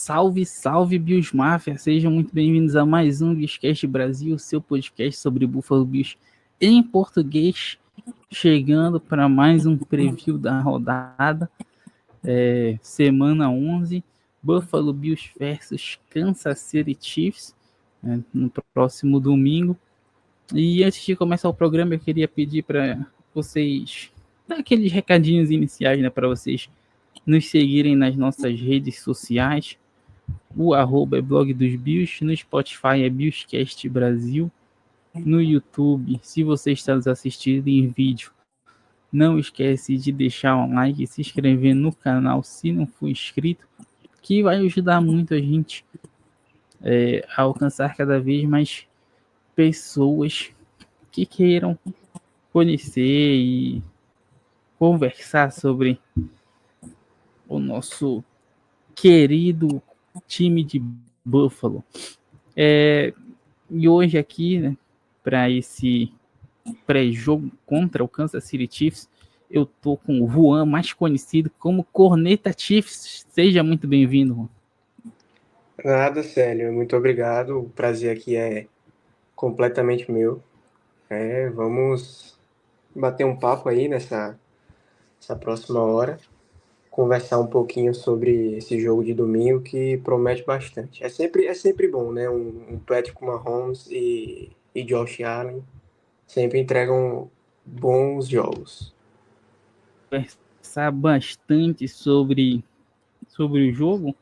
Salve, salve, Bills Mafia! Sejam muito bem-vindos a mais um Billscast Brasil, seu podcast sobre Buffalo Bills em português, chegando para mais um preview da rodada, semana 11, Buffalo Bills versus Kansas City Chiefs, no próximo domingo. E antes de começar o programa, eu queria pedir para vocês dar aqueles recadinhos iniciais, né, para vocês nos seguirem nas nossas redes sociais. O arroba é blog dos Bills, no Spotify é Billscast Brasil, no YouTube, se você está nos assistindo em vídeo, não esquece de deixar um like e se inscrever no canal se não for inscrito, que vai ajudar muito a gente a alcançar cada vez mais pessoas que queiram conhecer e conversar sobre o nosso querido time de Buffalo. E hoje aqui, né, para esse pré-jogo contra o Kansas City Chiefs, eu tô com o Juan, mais conhecido como Corneta Chiefs. Seja muito bem-vindo, Juan. Nada, Célio. Muito obrigado. O prazer aqui é completamente meu. Vamos bater um papo aí nessa próxima hora, conversar um pouquinho sobre esse jogo de domingo que promete bastante. É sempre bom, né? Um Patrick Mahomes e Josh Allen sempre entregam bons jogos. Conversar bastante sobre o jogo,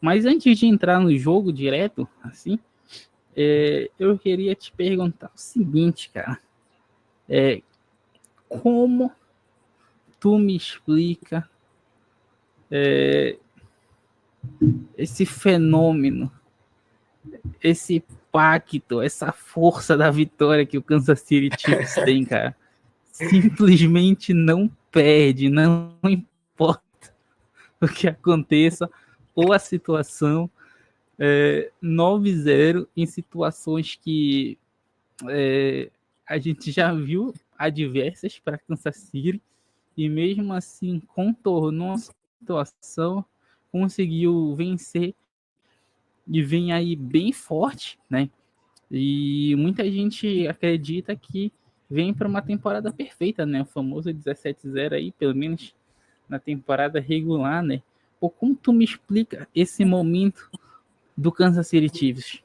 mas antes de entrar no jogo direto, assim, eu queria te perguntar o seguinte, cara. Como tu me explica esse fenômeno, esse pacto, essa força da vitória que o Kansas City Chiefs tem, cara? Simplesmente não perde, não importa o que aconteça ou a situação. 9-0 em situações que a gente já viu adversas para Kansas City, e mesmo assim contornou a situação, conseguiu vencer e vem aí bem forte, né? E muita gente acredita que vem para uma temporada perfeita, né? O famoso 17-0 aí, pelo menos na temporada regular, né? Ou como tu me explica esse momento do Kansas City Chiefs?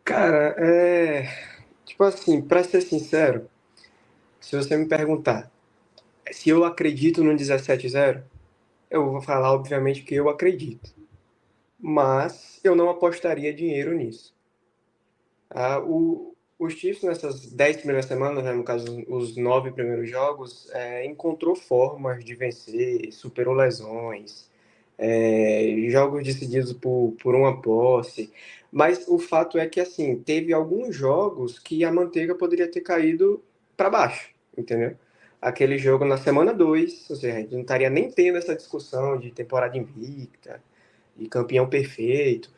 Cara, tipo assim, pra ser sincero, se você me perguntar se eu acredito no 17-0, eu vou falar, obviamente, que eu acredito. Mas eu não apostaria dinheiro nisso. Os Chiefs, nessas 10 primeiras semanas, né, no caso, os 9 primeiros jogos, encontrou formas de vencer, superou lesões, jogos decididos por uma posse. Mas o fato é que, assim, teve alguns jogos que a manteiga poderia ter caído para baixo, entendeu? Aquele jogo na semana 2, ou seja, a gente não estaria nem tendo essa discussão de temporada invicta, de campeão perfeito,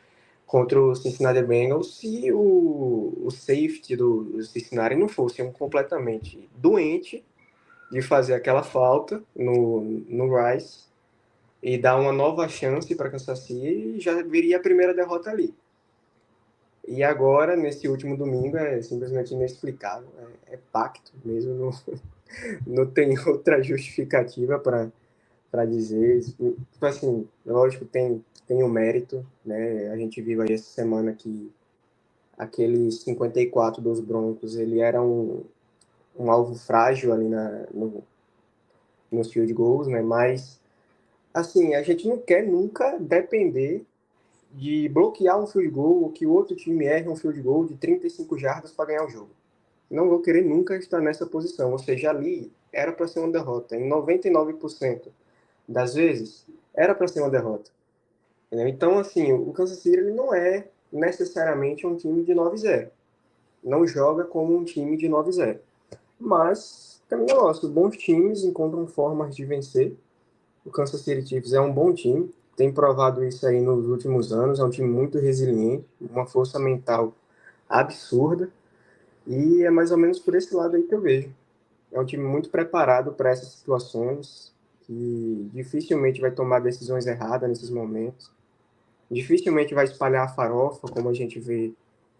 contra o Cincinnati Bengals, se o safety do Cincinnati não fosse um completamente doente de fazer aquela falta no Rice e dar uma nova chance para Kansas City, já viria a primeira derrota ali. E agora, nesse último domingo, é simplesmente inexplicável. É pacto mesmo, não tem outra justificativa para dizer. Tipo assim, lógico, tem o mérito, né? A gente viu aí essa semana que aquele 54 dos Broncos, ele era um alvo frágil ali nos field goals, né? Mas, assim, a gente não quer nunca depender de bloquear um field goal ou que o outro time erre um field goal de 35 jardas para ganhar o jogo. Não vou querer nunca estar nessa posição. Ou seja, ali era para ser uma derrota. Em 99% das vezes, era para ser uma derrota. Entendeu? Então, assim, o Kansas City ele não é necessariamente um time de 9-0. Não joga como um time de 9-0. Mas, também negócio, bons times encontram formas de vencer. O Kansas City Chiefs é um bom time, tem provado isso aí nos últimos anos, é um time muito resiliente, uma força mental absurda, e é mais ou menos por esse lado aí que eu vejo. É um time muito preparado para essas situações, que dificilmente vai tomar decisões erradas nesses momentos. Dificilmente vai espalhar a farofa, como a gente vê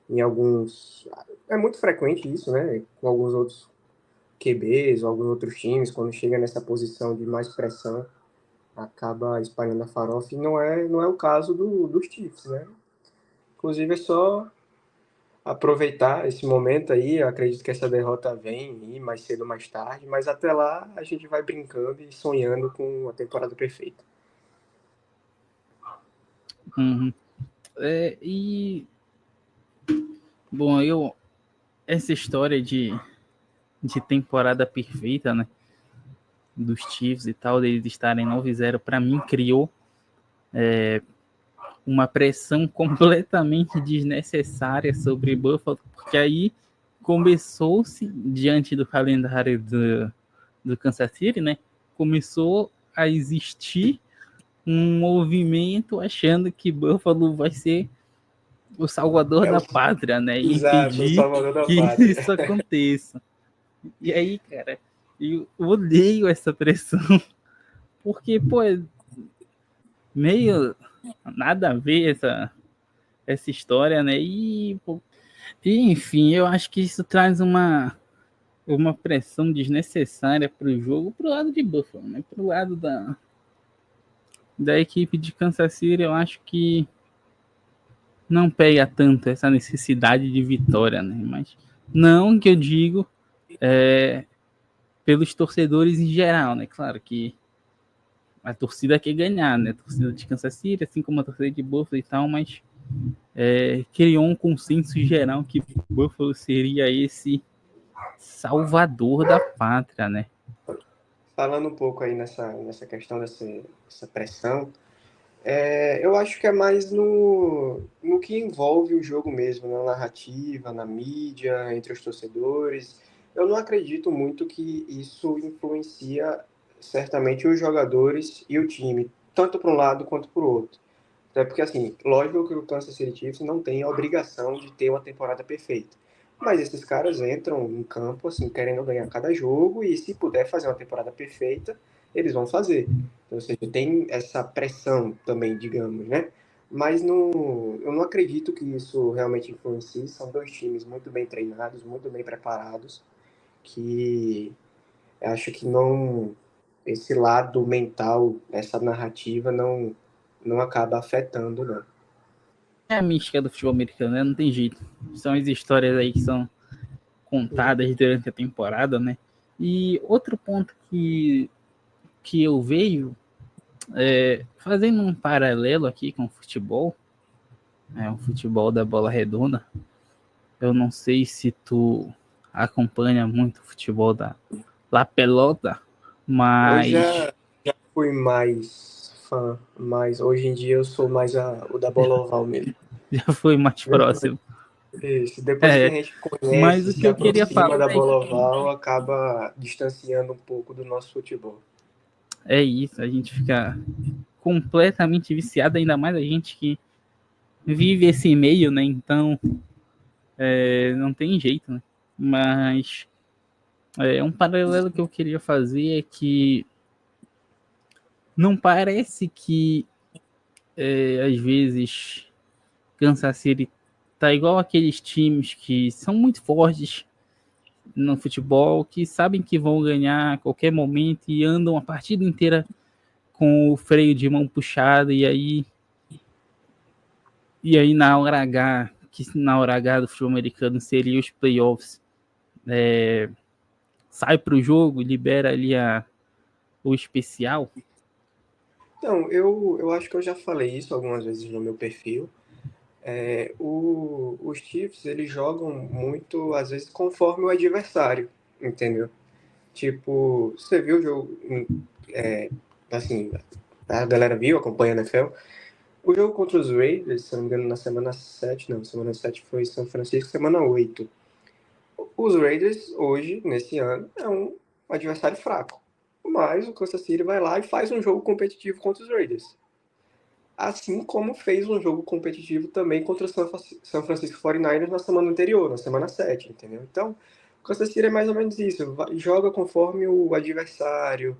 em alguns... É muito frequente isso, né? Com alguns outros QBs ou alguns outros times, quando chega nessa posição de mais pressão, acaba espalhando a farofa, e não é o caso dos Chiefs, né? Inclusive, é só aproveitar esse momento aí. Eu acredito que essa derrota vem aí mais cedo ou mais tarde, mas até lá a gente vai brincando e sonhando com a temporada perfeita. Uhum. Bom, essa história de temporada perfeita, né? Dos Chiefs e tal, deles estarem 9-0, para mim criou uma pressão completamente desnecessária sobre Buffalo, porque aí começou-se, diante do calendário do Kansas City, né? Começou a existir um movimento achando que Buffalo vai ser o salvador da pátria, né? E Exato, o impedir salvador da que pátria. isso aconteça. E aí, cara, eu odeio essa pressão, porque, pô, é meio nada a ver essa história, né? Enfim, eu acho que isso traz uma pressão desnecessária para o jogo, pro lado de Buffalo, né? Pro lado da equipe de Kansas City, eu acho que não pega tanto essa necessidade de vitória, né? Mas não que eu digo pelos torcedores em geral, né? Claro que a torcida quer ganhar, né? A torcida de Kansas City, assim como a torcida de Buffalo e tal, mas criou um consenso geral que Buffalo seria esse salvador da pátria, né? Falando um pouco aí nessa questão dessa pressão, eu acho que é mais no que envolve o jogo mesmo, na narrativa, na mídia, entre os torcedores. Eu não acredito muito que isso influencia certamente os jogadores e o time, tanto para um lado quanto para o outro. Até porque, assim, lógico que o Kansas City Chiefs não tem a obrigação de ter uma temporada perfeita. Mas esses caras entram em campo, assim, querendo ganhar cada jogo, e se puder fazer uma temporada perfeita, eles vão fazer. Então, ou seja, tem essa pressão também, digamos, né? Mas eu não acredito que isso realmente influencie. São dois times muito bem treinados, muito bem preparados, que acho que não, esse lado mental, essa narrativa não acaba afetando, não. É a mística do futebol americano, né? Não tem jeito. São as histórias aí que são contadas durante a temporada, né? E outro ponto que eu vejo, fazendo um paralelo aqui com o futebol, o futebol da bola redonda, eu não sei se tu acompanha muito o futebol da La Pelota, Eu mas já fui mais fã, mas hoje em dia eu sou mais o da bola oval mesmo. já foi mais próximo. Isso, depois que a É, gente mas conhece, o se que eu queria aproxima falar da bola oval, acaba distanciando um pouco do nosso futebol. é isso, a gente fica completamente viciado, ainda mais a gente que vive esse meio, né? Então, não tem jeito, né? Mas um paralelo que eu queria fazer é que não parece que às vezes Kansas City tá igual aqueles times que são muito fortes no futebol, que sabem que vão ganhar a qualquer momento e andam a partida inteira com o freio de mão puxado e aí na hora H do futebol americano seria os playoffs, sai para o jogo, libera ali o especial. Então, eu acho que eu já falei isso algumas vezes no meu perfil. Os Chiefs, eles jogam muito, às vezes, conforme o adversário, entendeu? Tipo, você viu o jogo, assim, a galera viu, acompanha a NFL. O jogo contra os Raiders, se não me engano, na semana 7 não, semana 7 foi São Francisco, semana 8. Os Raiders, hoje, nesse ano, é um adversário fraco. Mas o Kansas City vai lá e faz um jogo competitivo contra os Raiders. Assim como fez um jogo competitivo também contra o São Francisco 49ers na semana anterior, na semana 7, entendeu? Então, o Kansas City é mais ou menos isso, joga conforme o adversário,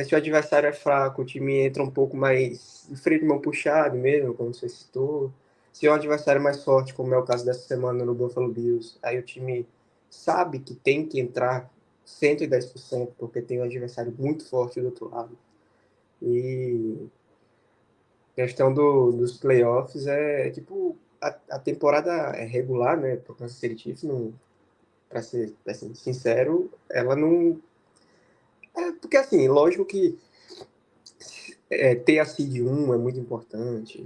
se o adversário é fraco, o time entra um pouco mais de freio de mão puxado mesmo, como você citou. Se o adversário é mais forte, como é o caso dessa semana no Buffalo Bills, aí o time sabe que tem que entrar 110%, porque tem um adversário muito forte do outro lado. E a questão dos playoffs é tipo a temporada é regular, né? Para o Kansas City Chiefs, para ser assim, sincero, ela não. Porque assim, lógico que ter a seed 1 é muito importante,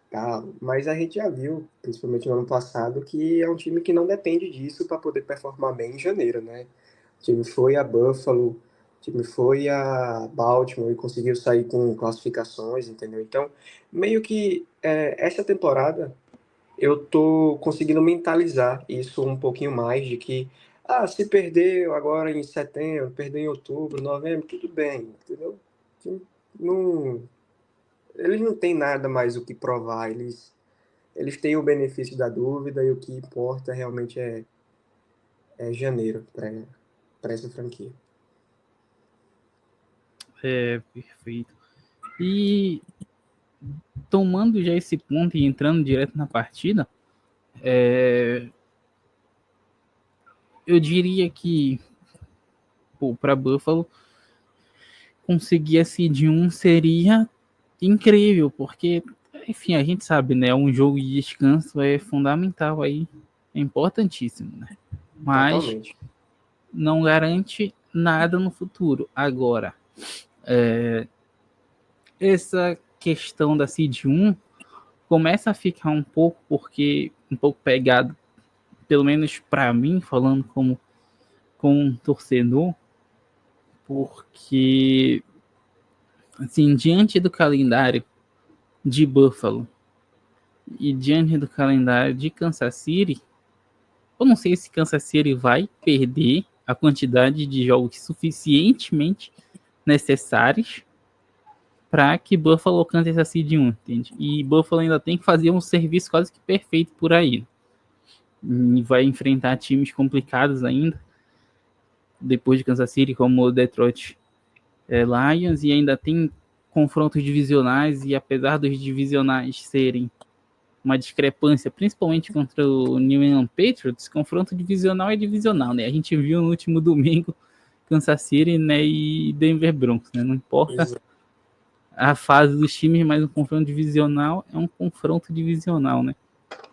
tal, mas a gente já viu, principalmente no ano passado, que é um time que não depende disso para poder performar bem em janeiro, né? O time foi a Buffalo, o time foi a Baltimore e conseguiu sair com classificações, entendeu? Então, meio que essa temporada eu tô conseguindo mentalizar isso um pouquinho mais de que se perdeu agora em setembro, perdeu em outubro, novembro, tudo bem, entendeu? Não, eles não têm nada mais o que provar, eles têm o benefício da dúvida e o que importa realmente é janeiro para essa franquia. Perfeito. E tomando já esse ponto e entrando direto na partida, eu diria que para Buffalo conseguir a seed 1 seria incrível, porque, enfim, a gente sabe, né? Um jogo de descanso é fundamental aí, é importantíssimo, né? Mas Totalmente. não garante nada no futuro. Agora, essa questão da seed 1 começa a ficar um pouco pegado, pelo menos para mim, falando como um torcedor, porque assim, diante do calendário de Buffalo e diante do calendário de Kansas City, eu não sei se Kansas City vai perder a quantidade de jogos suficientemente necessários para que Buffalo alcance essa seed 1, entende? E Buffalo ainda tem que fazer um serviço quase que perfeito por aí. E vai enfrentar times complicados ainda, depois de Kansas City, como o Detroit Lions, e ainda tem confrontos divisionais, e apesar dos divisionais serem uma discrepância, principalmente contra o New England Patriots, confronto divisional é divisional, né? A gente viu no último domingo Kansas City, né, e Denver Broncos, né? Não importa a fase dos times, mas um confronto divisional é um confronto divisional, né?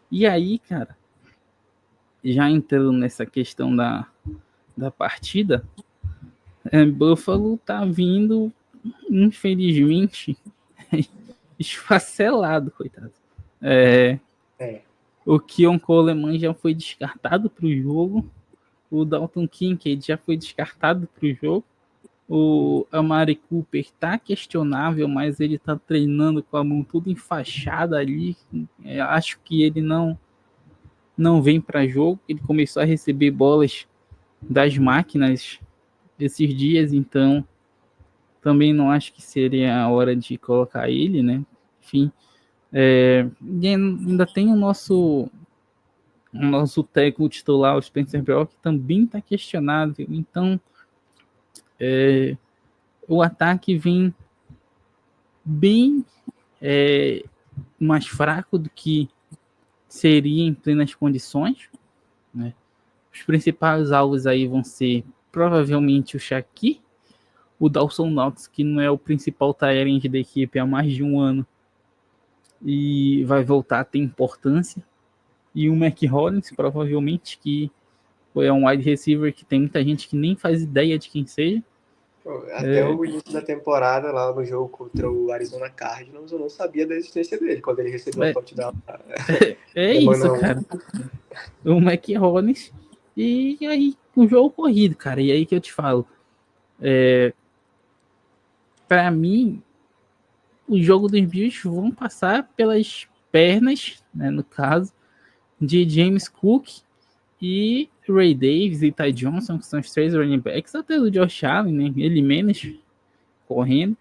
E aí, cara, já entrando nessa questão da partida, Buffalo tá vindo, infelizmente, esfacelado, coitado. O Keon Coleman já foi descartado para o jogo. O Dalton Kincaid já foi descartado para o jogo. O Amari Cooper está questionável, mas ele está treinando com a mão toda enfaixada ali. Acho que ele não vem para jogo. Ele começou a receber bolas das máquinas esses dias, então também não acho que seria a hora de colocar ele, né? Enfim, e ainda tem o nosso técnico titular, o Spencer Brock, também está questionável. Então, o ataque vem bem mais fraco do que seria em plenas condições, né? Os principais alvos aí vão ser provavelmente o Shaqiri, o Dawson Knox, que não é o principal tight end da equipe há mais de um ano e vai voltar a ter importância, e o McHollins, provavelmente, que é um wide receiver que tem muita gente que nem faz ideia de quem seja. Até o início da temporada, lá no jogo contra o Arizona Cardinals, eu não sabia da existência dele, quando ele recebeu a touchdown. Isso, cara. O McHollins. E aí, o jogo corrido, cara. E aí que eu te falo. Pra mim, o jogo dos Bills vão passar pelas pernas, né, no caso, de James Cook e Ray Davis e Ty Johnson, que são os três running backs, até o Josh Allen, né? Ele menos correndo,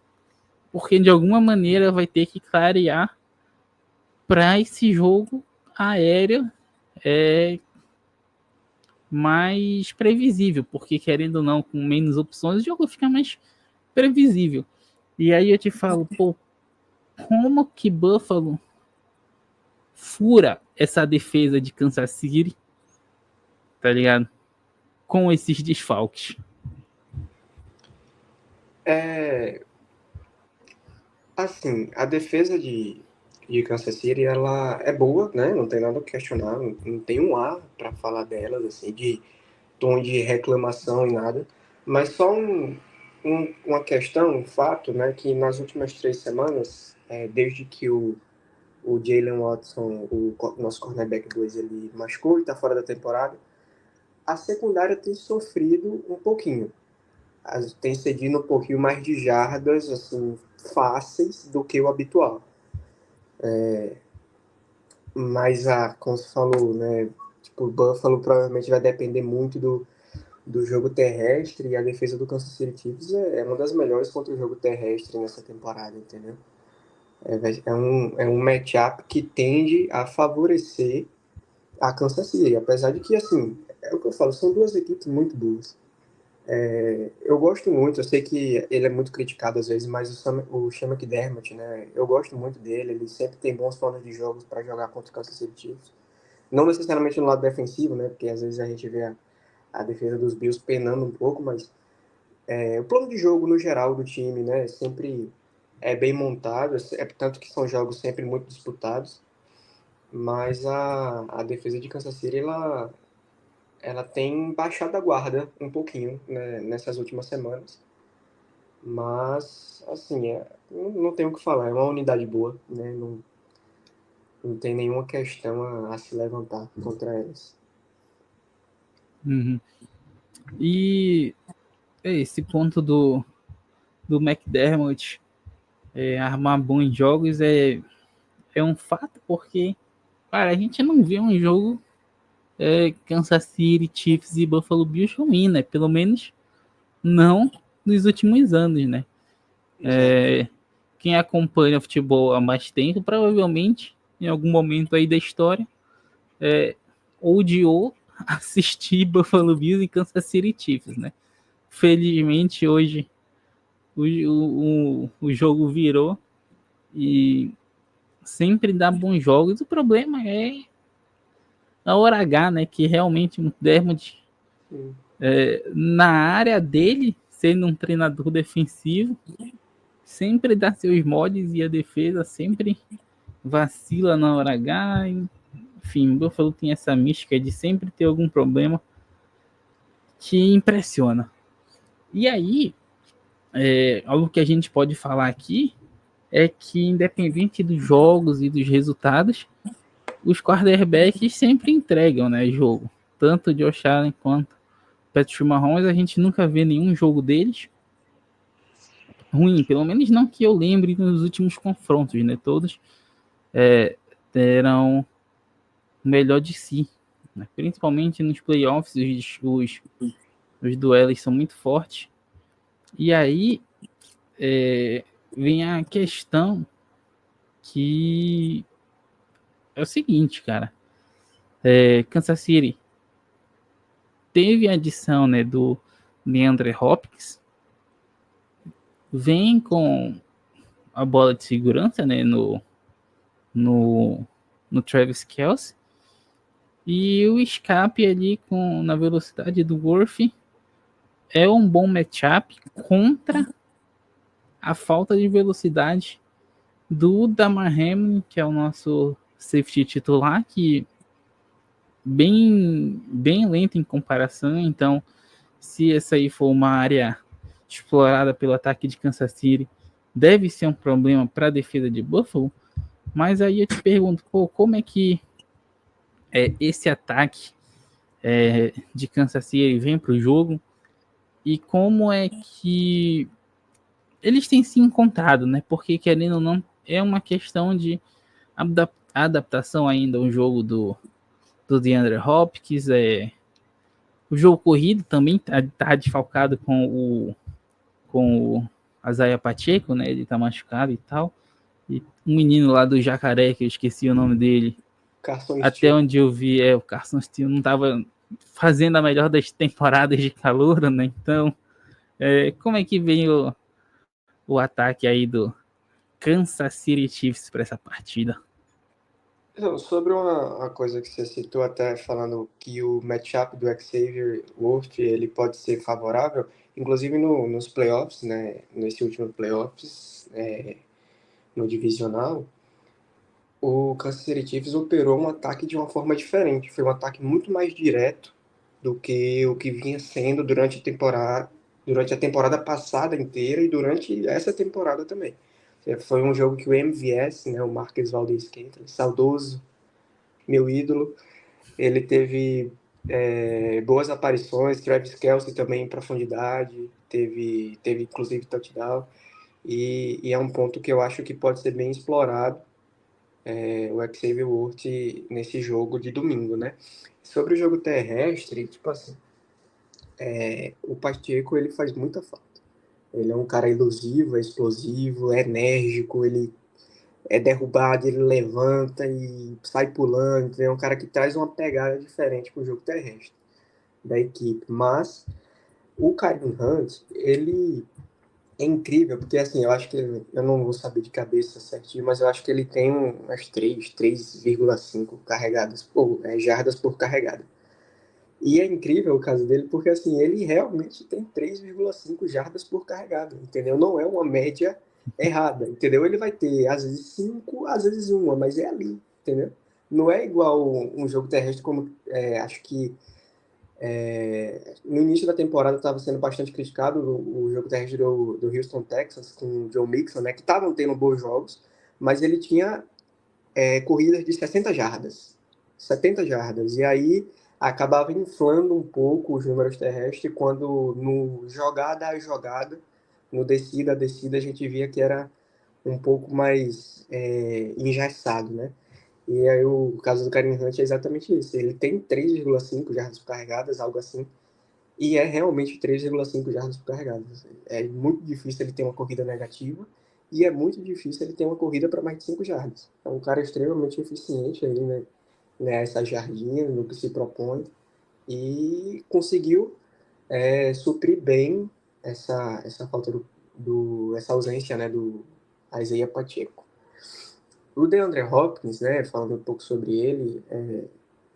porque de alguma maneira vai ter que clarear para esse jogo aéreo mais previsível, porque querendo ou não, com menos opções, o jogo fica mais previsível. E aí eu te falo, pô, como que Buffalo fura essa defesa de Kansas City, tá ligado? Com esses desfalques. Assim, a defesa de Kansas City, ela é boa, né? Não tem nada a questionar, não tem um A para falar delas, assim, de tom de reclamação e nada. Mas só uma questão, um fato, né? Que nas últimas 3 semanas, desde que o Jalen Watson, o nosso cornerback 2, ele machucou e está fora da temporada, a secundária tem sofrido um pouquinho. Tem cedido um pouquinho mais de jardas, assim, fáceis do que o habitual. Mas, como você falou, né? Tipo, o Buffalo provavelmente vai depender muito do jogo terrestre, e a defesa do Kansas City Chiefs é uma das melhores contra o jogo terrestre nessa temporada, entendeu? É um matchup que tende a favorecer a Kansas City, apesar de que, assim, é o que eu falo, são duas equipes muito boas. Eu gosto muito, eu sei que ele é muito criticado às vezes, mas o Sean McDermott, né, eu gosto muito dele, ele sempre tem bons planos de jogos para jogar contra o Kansas City Chiefs. Não necessariamente no lado defensivo, né, porque às vezes a gente vê a defesa dos Bills penando um pouco, mas o plano de jogo no geral do time, né, sempre é bem montado, tanto que são jogos sempre muito disputados, mas a defesa de Kansas City, ela tem baixado a guarda um pouquinho, né, nessas últimas semanas. Mas, assim, não tenho o que falar, é uma unidade boa, né? Não tem nenhuma questão a se levantar contra elas. Uhum. E esse ponto do McDermott armar bons jogos é um fato, porque, cara, a gente não vê um jogo Kansas City, Chiefs e Buffalo Bills ruim, né? Pelo menos não nos últimos anos, né? Quem acompanha o futebol há mais tempo, provavelmente, em algum momento aí da história, odiou assistir Buffalo Bills e Kansas City Chiefs, né? Felizmente, hoje o jogo virou e sempre dá bons jogos. O problema é a hora H, né? Que realmente o Dermot, na área dele, sendo um treinador defensivo, sempre dá seus mods e a defesa sempre vacila na hora H. Enfim, o Buffalo tem essa mística de sempre ter algum problema que impressiona. E aí, algo que a gente pode falar aqui é que, independente dos jogos e dos resultados, os quarterbacks sempre entregam, né, jogo. Tanto o Josh Allen quanto o Patrick Mahomes, a gente nunca vê nenhum jogo deles ruim, pelo menos não que eu lembre nos últimos confrontos, né? Todos terão o melhor de si, né? Principalmente nos playoffs, os duelos são muito fortes. E aí vem a questão que é o seguinte, cara. Kansas City teve a adição, né, do DeAndre Hopkins, vem com a bola de segurança, né, no Travis Kelce, e o escape ali na velocidade do Worth é um bom matchup contra a falta de velocidade do Damar Hamlin, que é o nosso safety titular, que bem lento em comparação. Então, se essa aí for uma área explorada pelo ataque de Kansas City, deve ser um problema para a defesa de Buffalo. Mas aí eu te pergunto, pô, como é que esse ataque de Kansas City vem para o jogo e como é que eles têm se encontrado, né? Porque, querendo ou não, é uma questão de adaptação ainda ao jogo do DeAndre Hopkins. O jogo corrido também tá desfalcado com o Isaiah Pacheco, né? Ele tá machucado e tal. E um menino lá do Jacaré, que eu esqueci o nome dele. Carson Até Steele. onde eu vi, o Carson Steele não tava fazendo a melhor das temporadas de calor, né? Então, como é que vem o ataque aí do Kansas City Chiefs para essa partida? Então, sobre uma coisa que você citou, até falando que o matchup do Xavier Worth ele pode ser favorável, inclusive nos playoffs, né? Nesse último playoffs, no divisional, o Kansas City Chiefs operou um ataque de uma forma diferente. Foi um ataque muito mais direto do que o que vinha sendo durante a temporada passada inteira e durante essa temporada também. Foi um jogo que o MVS, né, o Marquez Valdes-Scantling, saudoso, meu ídolo, ele teve boas aparições, Travis Kelce também em profundidade, teve inclusive touchdown, e é um ponto que eu acho que pode ser bem explorado, o Xavier Worth nesse jogo de domingo, né? Sobre o jogo terrestre, tipo assim, o Pacheco ele faz muita falta. Ele é um cara elusivo, é explosivo, é enérgico, ele é derrubado, ele levanta e sai pulando. É um cara que traz uma pegada diferente para o jogo terrestre da equipe. Mas o Kareem Hunt, ele é incrível, porque assim, eu acho que eu não vou saber de cabeça certinho, mas eu acho que ele tem umas 3,5 carregadas, ou jardas por carregada. E é incrível o caso dele, porque assim, ele realmente tem 3,5 jardas por carregado, entendeu? Não é uma média errada, entendeu? Ele vai ter, às vezes, 5, às vezes uma, mas é ali, entendeu? Não é igual um jogo terrestre como, acho que no início da temporada estava sendo bastante criticado o jogo terrestre do Houston Texans com o Joe Mixon, né? Que estavam tendo bons jogos, mas ele tinha corridas de 60 jardas. 70 jardas. E aí acabava inflando um pouco os números terrestres quando no jogada a jogada, no descida a descida, a gente via que era um pouco mais engessado, né? E aí o caso do Kareem Hunt é exatamente isso. Ele tem 3,5 jardas por carregadas, algo assim, e é realmente 3,5 jardas por carregadas. É muito difícil ele ter uma corrida negativa e é muito difícil ele ter uma corrida para mais de 5 jardas. É um cara extremamente eficiente aí, né, essa jardinha, no que se propõe, e conseguiu suprir bem essa falta essa ausência, né, do Isaiah Pacheco. O DeAndre Hopkins, né, falando um pouco sobre ele,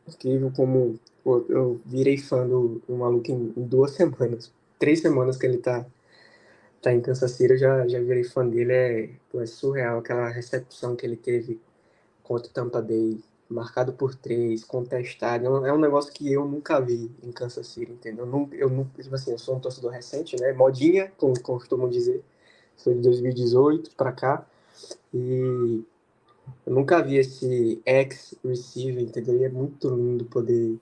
incrível como eu virei fã do maluco em 2 semanas. 3 semanas que ele tá em Kansas City, eu já virei fã dele. É surreal aquela recepção que ele teve contra o Tampa Bay, marcado por 3, contestado. É um negócio que eu nunca vi em Kansas City, entendeu? Tipo assim, eu sou um torcedor recente, né? Modinha, como costumam dizer. Sou de 2018 para cá. E eu nunca vi esse ex-receiver, entendeu? E é muito lindo poder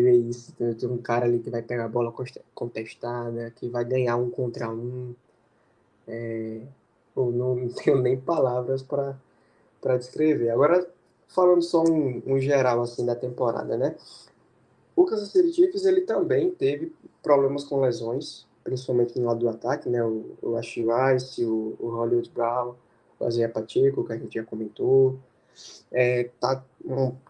ver isso. Tem um cara ali que vai pegar a bola contestada, que vai ganhar 1 contra 1. Eu não tenho nem palavras para descrever. Agora, falando só um geral assim da temporada, né? O Kansas City Chiefs ele também teve problemas com lesões, principalmente no lado do ataque, né? O Rashee Rice, o Hollywood Brown, o Isaiah Pacheco, que a gente já comentou.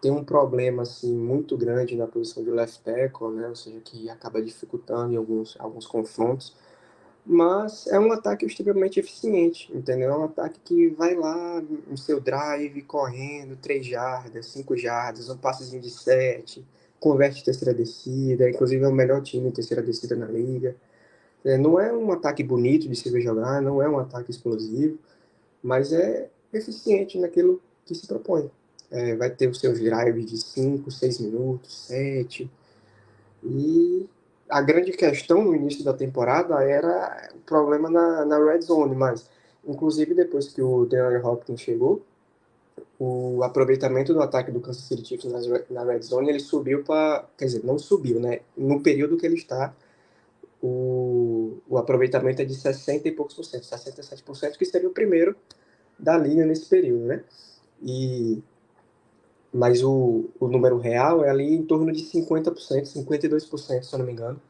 Tem um problema assim muito grande na posição de left tackle, né? Ou seja, que acaba dificultando em alguns confrontos. Mas é um ataque extremamente eficiente, entendeu? É um ataque que vai lá no seu drive, correndo, 3 jardas, 5 jardas, um passezinho de 7, converte terceira descida, inclusive é o melhor time em terceira descida na liga. Não é um ataque bonito de se ver jogar, não é um ataque explosivo, mas é eficiente naquilo que se propõe. Vai ter os seus drives de 5, 6 minutos, 7, e a grande questão no início da temporada era o problema na red zone, mas inclusive depois que o DeAndre Hopkins chegou, o aproveitamento do ataque do Kansas City Chiefs na red zone ele subiu para, quer dizer, não subiu, né? No período que ele está, o aproveitamento é de 60 e poucos por cento, 67%, que seria o primeiro da liga nesse período, né? Mas o número real é ali em torno de 50%, 52%, se eu não me engano.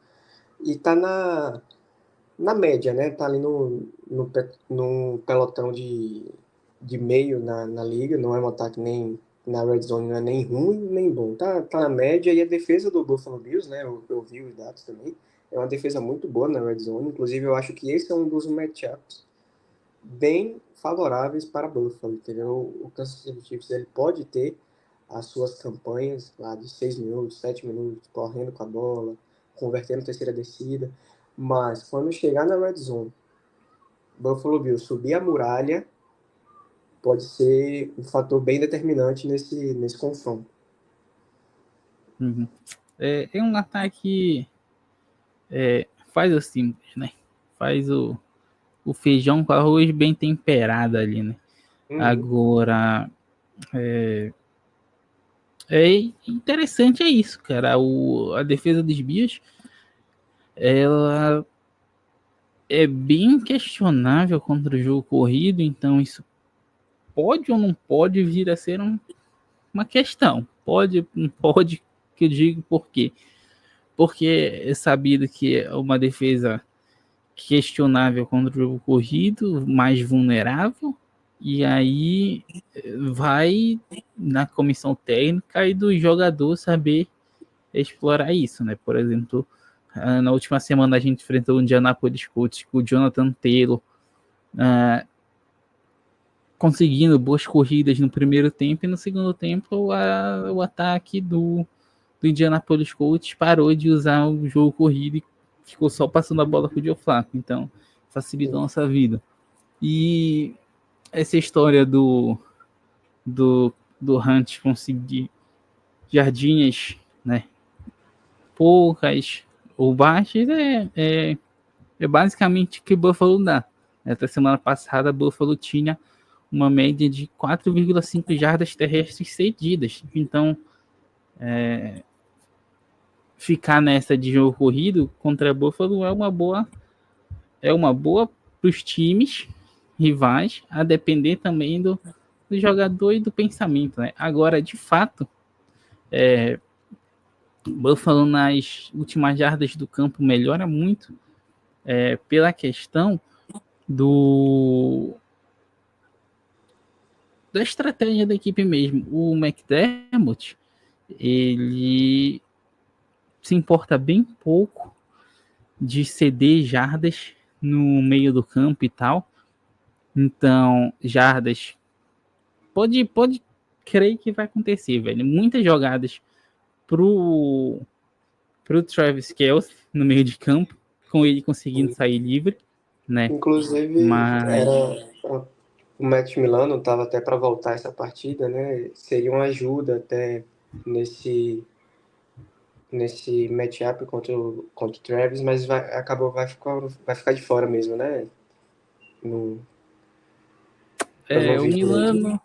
E tá na média, né? Tá ali no pelotão de meio na liga, não é um ataque nem na red zone não é nem ruim nem bom. Tá na média, e a defesa do Buffalo Bills, né? Eu vi os dados também. É uma defesa muito boa na red zone. Inclusive, eu acho que esse é um dos matchups bem favoráveis para Buffalo, entendeu? O Kansas City Chiefs, ele pode ter as suas campanhas lá de 6 minutos, 7 minutos, correndo com a bola, convertendo terceira descida, mas quando chegar na red zone, Buffalo Bills subir a muralha, pode ser um fator bem determinante nesse confronto. Uhum. É um ataque faz o simples, né? Faz o feijão com arroz bem temperado ali, né? Agora, é interessante isso, cara. A defesa dos Bills, ela é bem questionável contra o jogo corrido, então isso pode ou não pode vir a ser uma questão. Pode, não pode, que eu digo por quê? Porque é sabido que é uma defesa questionável contra o jogo corrido, mais vulnerável, e aí vai na comissão técnica e do jogador saber explorar isso, né? Por exemplo, na última semana a gente enfrentou o Indianapolis Colts com o Jonathan Taylor conseguindo boas corridas no primeiro tempo, e no segundo tempo o ataque do Indianapolis Colts parou de usar o jogo corrido e ficou só passando a bola com o Joe Flacco. Então, facilitou a nossa vida. E essa história do Hunt conseguir jardinhas, né, poucas ou baixas, é basicamente o que o Buffalo dá. Até semana passada, o Buffalo tinha uma média de 4,5 jardas terrestres cedidas. Então, ficar nessa de jogo corrido contra o Buffalo é uma boa para os times rivais, a depender também do jogador e do pensamento, né? Agora, de fato, Buffalo nas últimas jardas do campo melhora muito pela questão do da estratégia da equipe mesmo. O McDermott, ele se importa bem pouco de ceder jardas no meio do campo e tal. Então, jardas pode crer que vai acontecer, velho. Muitas jogadas pro Travis Kelce no meio de campo, com ele conseguindo sair livre, né? Inclusive, Mas o Matt Milano estava até para voltar essa partida, né? Seria uma ajuda até nesse matchup contra o Travis, mas vai ficar de fora mesmo, né? No, eu não o vi direito.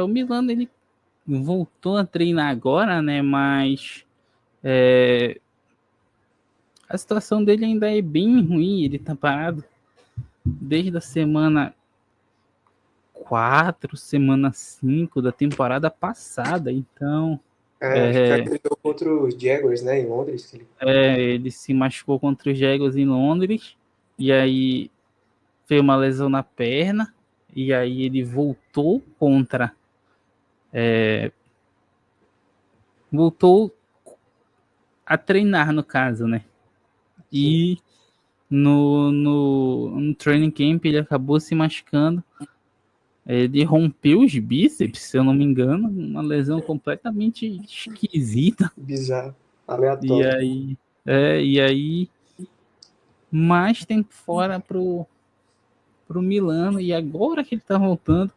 Milano ele voltou a treinar agora, né? Mas é, a situação dele ainda é bem ruim. Ele tá parado desde a semana 4, semana 5 da temporada passada. Então, Acho que foi aquele jogo contra os Jaguars, né? Em Londres. ele se machucou contra os Jaguars em Londres. E aí fez uma lesão na perna. E aí ele voltou voltou a treinar, no caso, né? Sim. E no training camp ele acabou se machucando. Ele rompeu os bíceps, se eu não me engano, uma lesão completamente esquisita. Bizarro. E Aleatório. aí, mais tempo fora pro Milano, e agora que ele tá voltando,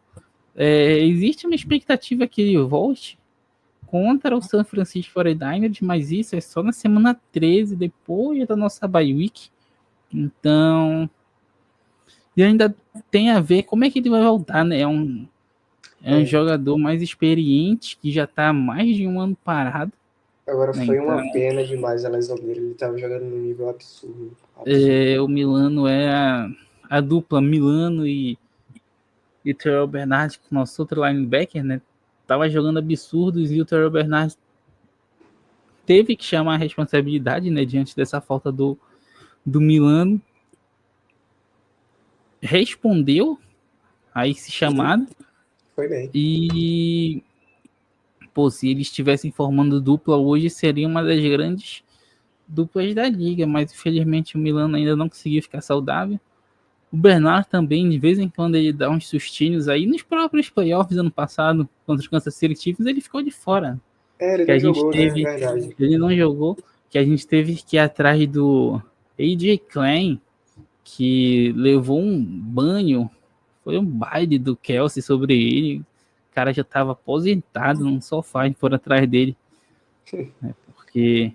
existe uma expectativa que ele volte contra o San Francisco 49ers, mas isso é só na semana 13, depois da nossa bye week. Então, e ainda tem a ver como é que ele vai voltar, né? É um jogador mais experiente, que já tá há mais de um ano parado, Agora né? foi uma Então, pena demais a lesão dele. Ele tava jogando num nível absurdo. Absurdo. o Milano é a dupla Milano e Terrell Bernard, com nosso outro linebacker, né? Tava jogando absurdos, e o Terrell Bernard teve que chamar a responsabilidade, né? Diante dessa falta do Milano. Respondeu a esse chamado Foi bem. e pô, se eles estivessem formando dupla hoje, seria uma das grandes duplas da liga, mas infelizmente o Milano ainda não conseguiu ficar saudável. O Bernard também, de vez em quando, ele dá uns sustinhos aí. Nos próprios playoffs ano passado, contra os Kansas City Chiefs, ele ficou de fora. Ele Que a não gente jogou, né? teve, Verdade. ele não jogou, que a gente teve que ir atrás do AJ Klein, que levou um banho, foi um baile do Kelsey sobre ele. O cara já estava aposentado num sofá e foram atrás dele, né, porque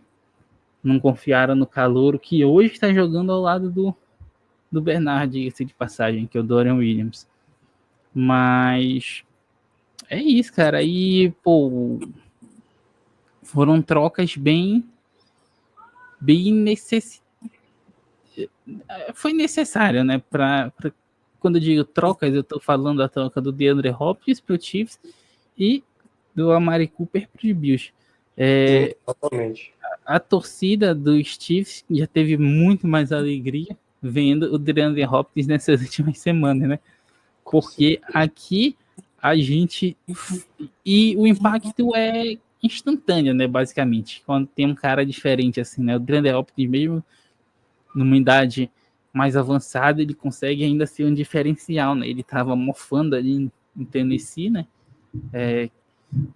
não confiaram no calouro, que hoje está jogando ao lado do Bernard, diga-se de passagem, que é o Dorian Williams. Mas é isso, cara. E, pô, foram trocas bem foi necessário, né? Quando eu digo trocas, eu tô falando da troca do DeAndre Hopkins pro Chiefs e do Amari Cooper pro Bills. Sim, É, totalmente. a torcida dos Chiefs já teve muito mais alegria vendo o DeAndre Hopkins nessas últimas semanas, né? Porque aqui a gente. E o impacto é instantâneo, né? Basicamente. Quando tem um cara diferente, assim, né? O DeAndre Hopkins, mesmo numa idade mais avançada, ele consegue ainda ser um diferencial, né? Ele estava mofando ali em Tennessee, né?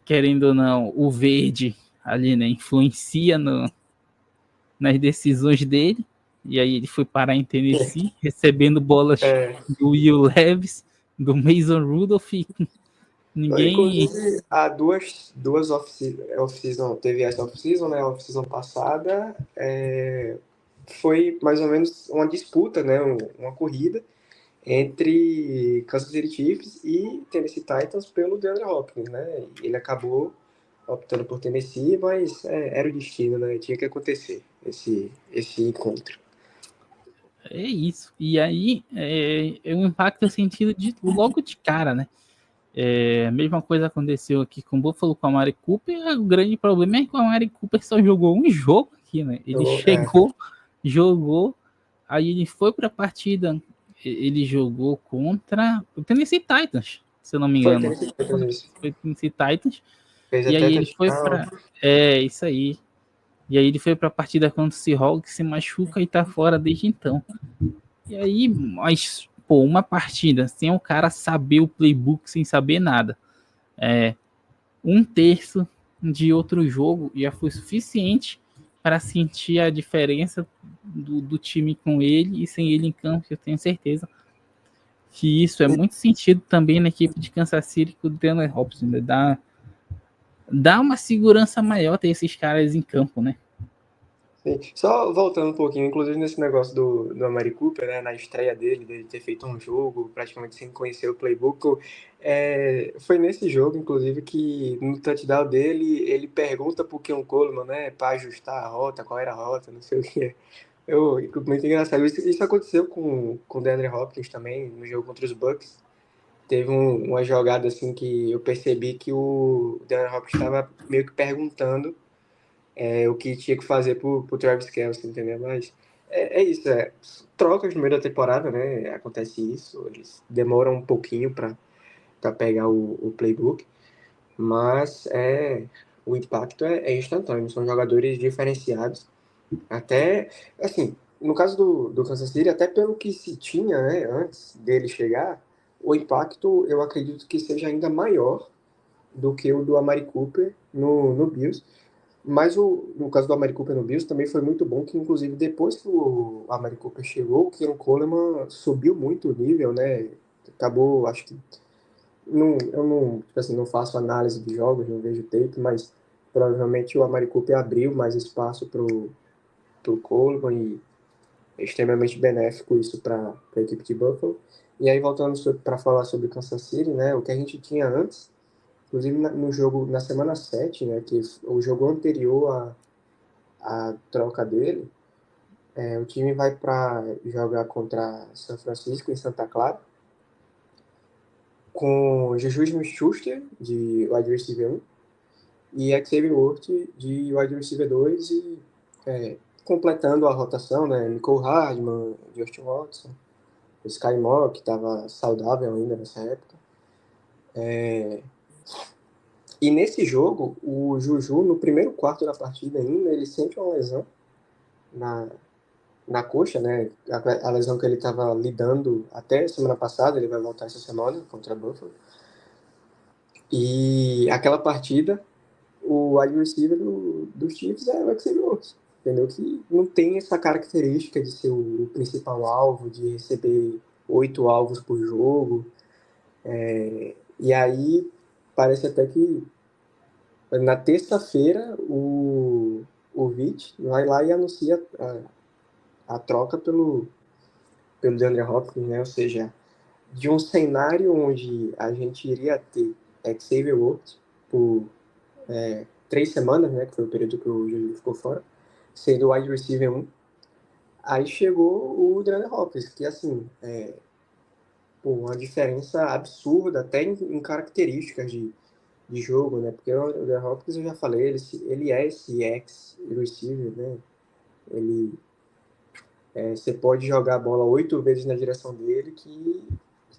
Querendo ou não, o verde ali, né? Influencia nas decisões dele. E aí ele foi parar em Tennessee, recebendo bolas É, do Will Levis, do Mason Rudolph. Ninguém. inclusive, há duas off-season, teve essa off-season, né? Off-season passada, foi mais ou menos uma disputa, né? Uma corrida entre Kansas City Chiefs e Tennessee Titans pelo DeAndre Hopkins, né? Ele acabou optando por Tennessee, mas era o destino, né? Tinha que acontecer esse encontro. É isso. E aí é um impacto sentido logo de cara, né? A mesma coisa aconteceu aqui com o Buffalo com a Mari Cooper. O grande problema é que o Mari Cooper só jogou um jogo aqui, né? Ele Então, chegou, jogou, aí ele foi para a partida, ele jogou contra o Tennessee Titans, se eu não me foi engano. Tennessee Titans isso. Foi o Tennessee Titans. Fez E até aí ele foi touchdown. para. É, isso aí. E aí ele foi para a partida contra o Seahawks, se machuca e tá fora desde então. E aí, mas, pô, uma partida sem o cara saber o playbook, sem saber nada. Um terço de outro jogo já foi suficiente para sentir a diferença do time com ele e sem ele em campo. Eu tenho certeza que isso é muito sentido também na equipe de Kansas City com o DeAndre Hopkins, né? Dá uma segurança maior ter esses caras em campo, né? Sim. Só voltando um pouquinho, inclusive nesse negócio do Amari Cooper, né, na estreia dele ter feito um jogo praticamente sem conhecer o playbook, foi nesse jogo, inclusive, que no touchdown dele, ele pergunta pro Keon Coleman, né, para ajustar a rota, qual era a rota, não sei o que. Muito engraçado. Isso aconteceu com o DeAndre Hopkins também, no jogo contra os Bucks. Teve uma jogada assim que eu percebi que o DeAndre Hopkins estava meio que perguntando o que tinha que fazer pro Travis Kelce, entendeu? Mas é isso, trocas no meio da temporada, né? Acontece isso, eles demoram um pouquinho para pegar o playbook, mas o impacto é instantâneo, são jogadores diferenciados. Até, assim, no caso do Kansas City, até pelo que se tinha, né, antes dele chegar, o impacto eu acredito que seja ainda maior do que o do Amari Cooper no Bills. Mas no caso do Amari Cooper no Bills também foi muito bom, que inclusive depois que o Amari Cooper chegou, o Keon Coleman subiu muito o nível, né? Acabou, acho que eu não, tipo assim, não faço análise de jogos, não vejo tape, mas provavelmente o Amari Cooper abriu mais espaço pro Coleman e é extremamente benéfico isso para a equipe de Buffalo. E aí voltando para falar sobre Kansas City, né? O que a gente tinha antes, inclusive no jogo na semana 7, né, que o jogo anterior a troca dele, o time vai para jogar contra São Francisco em Santa Clara, com Juju Smith-Schuster, de wide receiver 1, e Xavier Worth, de wide receiver 2, e completando a rotação, né, Nicole Hardman, Justin Watson, o Sky Moore, que estava saudável ainda nessa época. E nesse jogo, o Juju, no primeiro quarto da partida ainda, ele sente uma lesão na coxa, né? A lesão que ele estava lidando até semana passada, ele vai voltar essa semana contra a Buffalo. E aquela partida, o wide receiver dos Chiefs é o Xavier Rhodes, entendeu? Que não tem essa característica de ser o principal alvo, de receber 8 alvos por jogo. E aí, parece até que na terça-feira o Vitt vai lá e anuncia a troca pelo DeAndre Hopkins, né? Ou seja, de um cenário onde a gente iria ter Xavier Rhodes por 3 semanas, né? Que foi o período que o Juju ficou fora, sendo o wide receiver 1. Aí chegou o DeAndre Hopkins, que assim, uma diferença absurda, até em características de jogo, né? Porque o DeAndre Hopkins, eu já falei, ele é esse ex-receiver, né? Ele, você pode jogar a bola 8 vezes na direção dele, que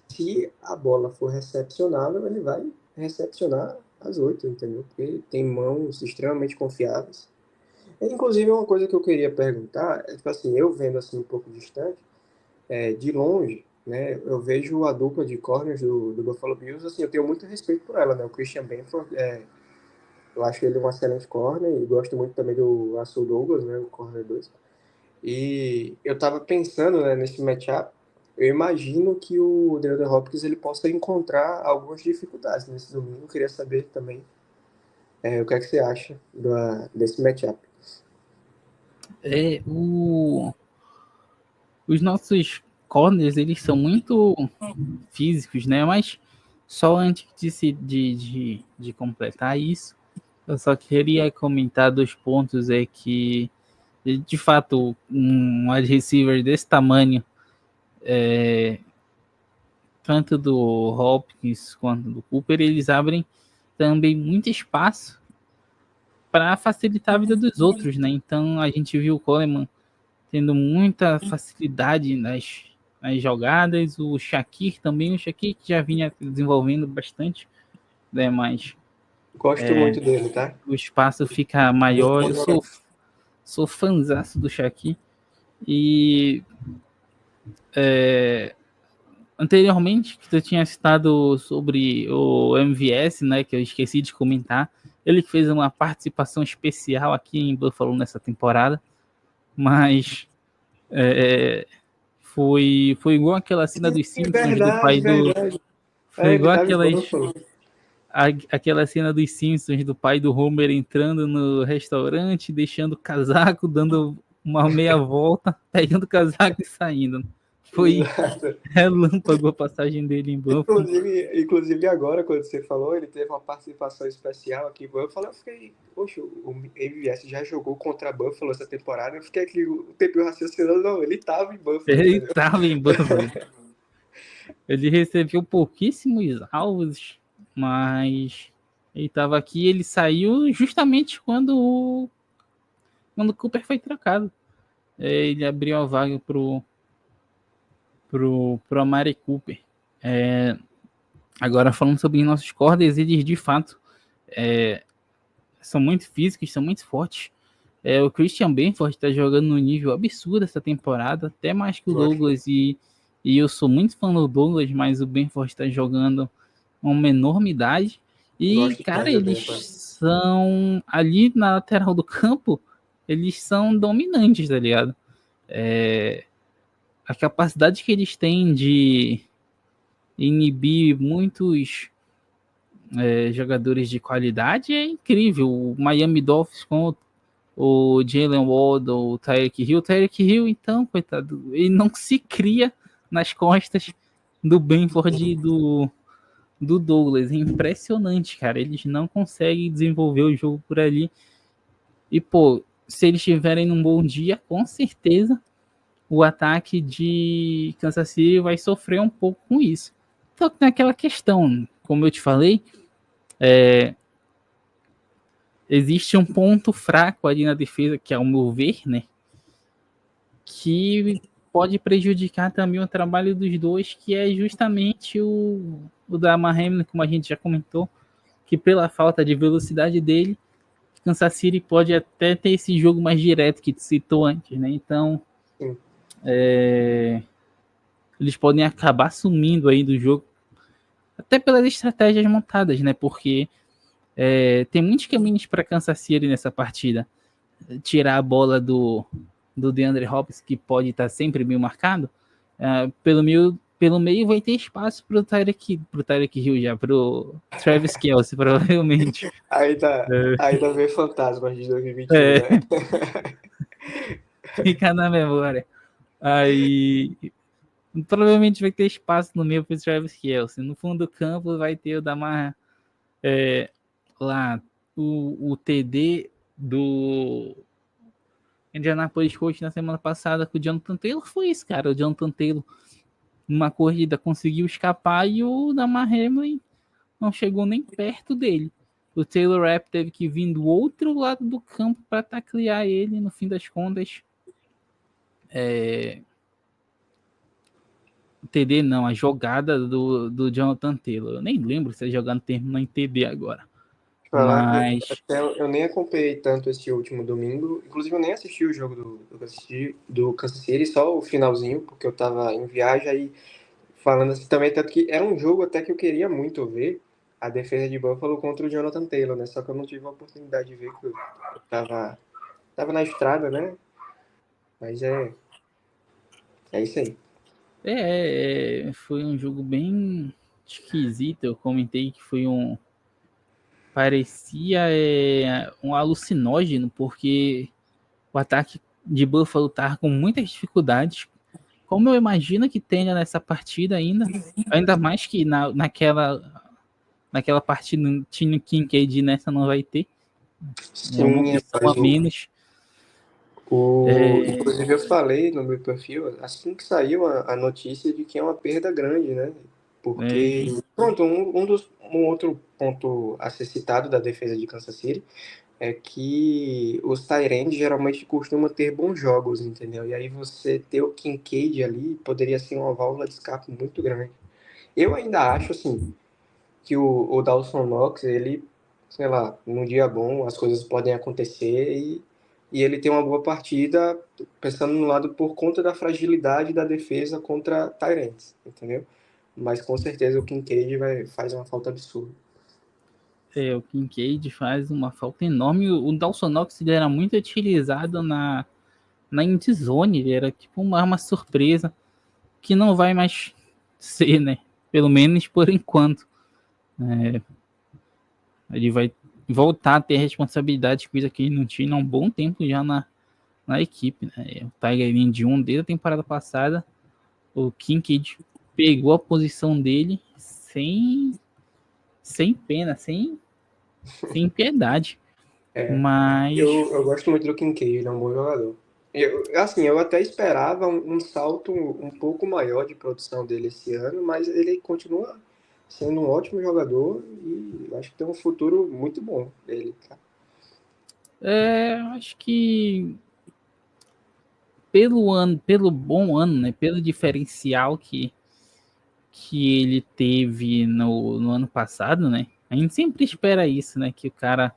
se a bola for recepcionável, ele vai recepcionar as 8, entendeu? Porque ele tem mãos extremamente confiáveis. Inclusive, uma coisa que eu queria perguntar é, tipo assim, eu vendo assim um pouco distante, de longe, né, eu vejo a dupla de corners do Buffalo Bills, assim, eu tenho muito respeito por ela, né? O Christian Benford, eu acho ele um excelente corner e gosto muito também do Russell Douglas, né, o corner 2. E eu tava pensando, né, nesse matchup, eu imagino que o DeAndre Hopkins ele possa encontrar algumas dificuldades nesse domingo. Eu queria saber também o que é que você acha desse matchup. Os nossos corners, eles são muito físicos, né? Mas só antes de completar isso, eu só queria comentar 2 pontos, que de fato um wide receiver desse tamanho, tanto do Hopkins quanto do Cooper, eles abrem também muito espaço para facilitar a vida dos outros, né? Então a gente viu o Coleman tendo muita facilidade nas jogadas, o Shaqiri também, o Shaqiri que já vinha desenvolvendo bastante, né? Mas Gosto muito dele, tá? o espaço fica maior. Eu sou fãzaço do Shaqiri. E anteriormente, que tu tinha citado sobre o MVS, né, que eu esqueci de comentar, ele fez uma participação especial aqui em Buffalo nessa temporada, mas foi igual aquela cena dos Simpsons do pai do... Verdade. Foi Ele igual tava em Buffalo. aquela cena dos Simpsons do pai do Homer entrando no restaurante, deixando o casaco, dando uma meia volta, pegando o casaco e saindo. Foi Exato. relâmpago a passagem dele em Buffalo. Inclusive agora, quando você falou, ele teve uma participação especial aqui em Buffalo. Eu fiquei, poxa, o MVS já jogou contra Buffalo essa temporada. Eu fiquei aqui o tempo raciocinando, não, ele tava em Buffalo, Ele entendeu? estava em Buffalo. Ele recebeu pouquíssimos alvos, mas ele estava aqui. Ele saiu justamente quando o Cooper foi trocado. Ele abriu a vaga pro Amari Cooper. Agora, falando sobre nossos corners, eles de fato são muito físicos, são muito fortes. O Christian Benford está jogando num nível absurdo essa temporada, até mais que o Douglas. E eu sou muito fã do Douglas, mas o Benford está jogando uma enormidade. E, Gosto cara, mais do eles Benford. são ali na lateral do campo, eles são dominantes, tá ligado? A capacidade que eles têm de inibir muitos jogadores de qualidade é incrível. O Miami Dolphins com o Jalen Ward, o Tyreek Hill. O Tyreek Hill, então, coitado, ele não se cria nas costas do Benford e do Douglas. É impressionante, cara. Eles não conseguem desenvolver o jogo por ali. E, pô, se eles estiverem num bom dia, com certeza o ataque de Kansas City vai sofrer um pouco com isso. Então, tem aquela questão, como eu te falei, existe um ponto fraco ali na defesa, que ao meu ver, né, que pode prejudicar também o trabalho dos dois, que é justamente o da Hamlin, como a gente já comentou, que pela falta de velocidade dele, Kansas City pode até ter esse jogo mais direto que tu citou antes, né? Então, eles podem acabar sumindo aí do jogo, até pelas estratégias montadas, né? Porque tem muitos caminhos para Kansas City nessa partida. Tirar a bola do DeAndre Hopkins, que pode estar sempre bem marcado, pelo meio vai ter espaço pro Tyreek Hill já, pro Travis Kelce, provavelmente. Ainda vê fantasmas de 2021, né? Fica na memória. Aí provavelmente vai ter espaço no meio pro Travis Kelce. No fundo do campo vai ter o Damar lá, o TD do Indianapolis Colts na semana passada com o Jonathan Taylor foi isso, cara. O Jonathan Taylor, numa corrida, conseguiu escapar e o Damar Hamlin não chegou nem perto dele. O Taylor Rapp teve que vir do outro lado do campo para taclear ele, no fim das contas. O TD não, a jogada do Jonathan Taylor. Eu nem lembro se a jogada terminou em TD agora. Mas eu nem acompanhei tanto esse último domingo. Inclusive, eu nem assisti o jogo do Kansas City, só o finalzinho, porque eu tava em viagem aí falando assim também. Tanto que era um jogo até que eu queria muito ver, a defesa de Buffalo contra o Jonathan Taylor, né? Só que eu não tive a oportunidade de ver, porque eu tava na estrada, né? Mas é isso aí. Foi um jogo bem esquisito. Eu comentei que foi parecia um alucinógeno, porque o ataque de Buffalo tava com muitas dificuldades, como eu imagino que tenha nessa partida ainda mais que naquela partida tinha o Kincaid, nessa não vai ter. É uma opção a menos. Inclusive eu falei no meu perfil, assim que saiu a notícia de que é uma perda grande, né? Porque, pronto, um outro ponto a ser citado da defesa de Kansas City é que os Tyrants geralmente costumam ter bons jogos, entendeu? E aí você ter o Kincaid ali poderia ser uma válvula de escape muito grande. Eu ainda acho, assim, que o Dawson Knox, ele, sei lá, num dia bom as coisas podem acontecer e ele tem uma boa partida, pensando no lado por conta da fragilidade da defesa contra Tyrants, entendeu? Mas com certeza o Kincaid faz uma falta absurda. O Kincaid faz uma falta enorme. O Dawson Knox ele era muito utilizado na endzone, ele era tipo uma arma surpresa, que não vai mais ser, né? Pelo menos por enquanto. Ele vai voltar a ter responsabilidade, coisa que ele não tinha há um bom tempo já na equipe, né? O Tiger de desde a temporada passada, o Kincaid pegou a posição dele sem pena, sem piedade. Mas eu gosto muito do Kincaid, ele é um bom jogador. Eu até esperava um salto um pouco maior de produção dele esse ano, mas ele continua sendo um ótimo jogador e acho que tem um futuro muito bom dele, tá? acho que pelo bom ano, né, pelo diferencial que ele teve no ano passado, né? A gente sempre espera isso, né? Que o cara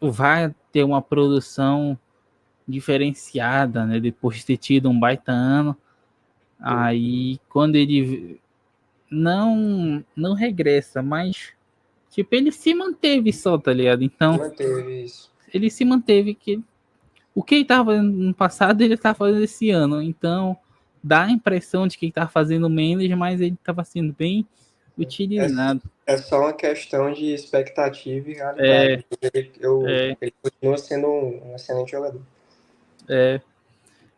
vai ter uma produção diferenciada, né? Depois de ter tido um baita ano. Aí, quando ele não regressa, mas tipo, ele se manteve só, tá ligado? Então, ele se manteve que o que ele tava fazendo no passado, ele tá fazendo esse ano. Então, dá a impressão de que ele tá fazendo menos, mas ele tava sendo bem utilizado. É só uma questão de expectativa e realidade. Ele continua sendo um excelente jogador.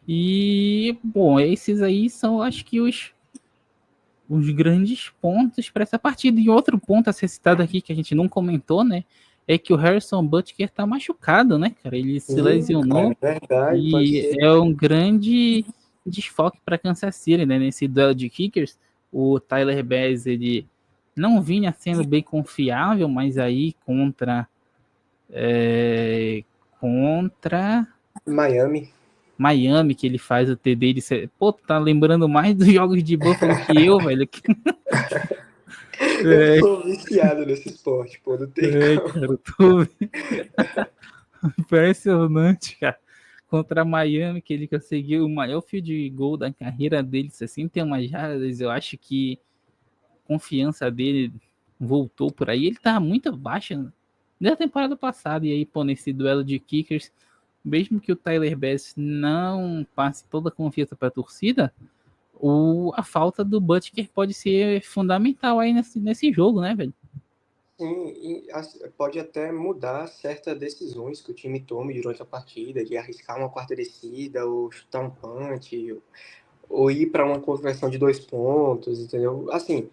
E, bom, esses aí são, acho que, os grandes pontos para essa partida. E outro ponto a ser citado aqui, que a gente não comentou, né? É que o Harrison Butker tá machucado, né, cara? Ele se lesionou. Cara, verdade, e é um grande desfoque para Kansas City, né? Nesse duelo de kickers, o Tyler Bass, ele não vinha sendo bem confiável, mas aí contra Miami, que ele faz o TD de... Pô, tá lembrando mais dos jogos de Buffalo que eu, velho. Eu É, sou viciado nesse esporte, pô, não tem como. cara, eu tô impressionante, cara. Contra Miami, que ele conseguiu o maior field goal da carreira dele, 61 jardas. Eu acho que a confiança dele voltou por aí. Ele tava muito baixa da temporada passada. E aí, pô, nesse duelo de kickers, mesmo que o Tyler Bass não passe toda a confiança para a torcida, a falta do Butker pode ser fundamental aí nesse jogo, né, velho? Sim, pode até mudar certas decisões que o time tome durante a partida, de arriscar uma quarta descida, ou chutar um punch, ou ir para uma conversão de 2 pontos, entendeu? Assim,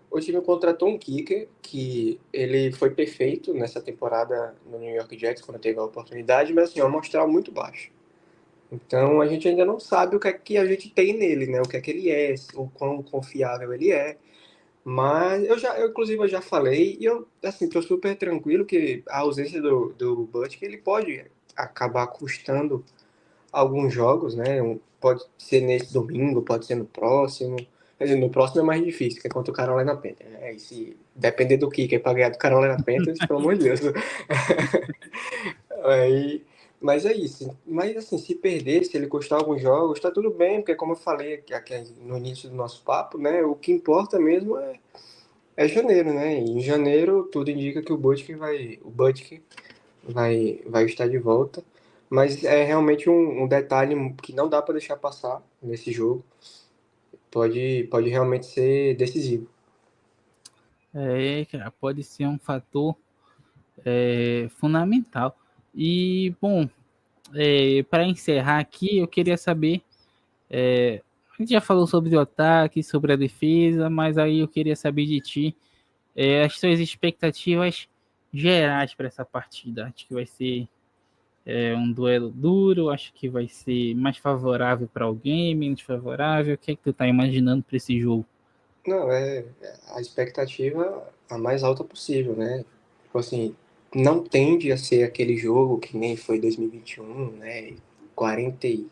o time contratou um kicker que ele foi perfeito nessa temporada no New York Jets quando teve a oportunidade, mas assim, é um amostral muito baixo. Então a gente ainda não sabe o que é que a gente tem nele, né? O que é que ele é, o quão confiável ele é. Mas inclusive eu já falei e eu assim tô super tranquilo que a ausência do Butker ele pode acabar custando alguns jogos, né? Pode ser nesse domingo, pode ser no próximo. Quer dizer, no próximo é mais difícil, que é contra o Carolina Panthers, né? E se depender do kicker para ganhar do Carolina Panthers, pelo amor de Deus. Aí, mas é isso. Mas assim, se perder, se ele custar alguns jogos, tá tudo bem, porque como eu falei aqui no início do nosso papo, né? O que importa mesmo é janeiro, né? E em janeiro tudo indica que o Butker vai estar de volta. Mas é realmente um detalhe que não dá para deixar passar nesse jogo. Pode realmente ser decisivo. É, cara, pode ser um fator fundamental. E, bom, para encerrar aqui, eu queria saber. A gente já falou sobre o ataque, sobre a defesa, mas aí eu queria saber de ti as suas expectativas gerais para essa partida. Acho que vai ser um duelo duro, acho que vai ser mais favorável para alguém, menos favorável. O que é que tu tá imaginando para esse jogo? Não, é a expectativa a mais alta possível, né? Tipo assim, não tende a ser aquele jogo que nem foi 2021, né? 42,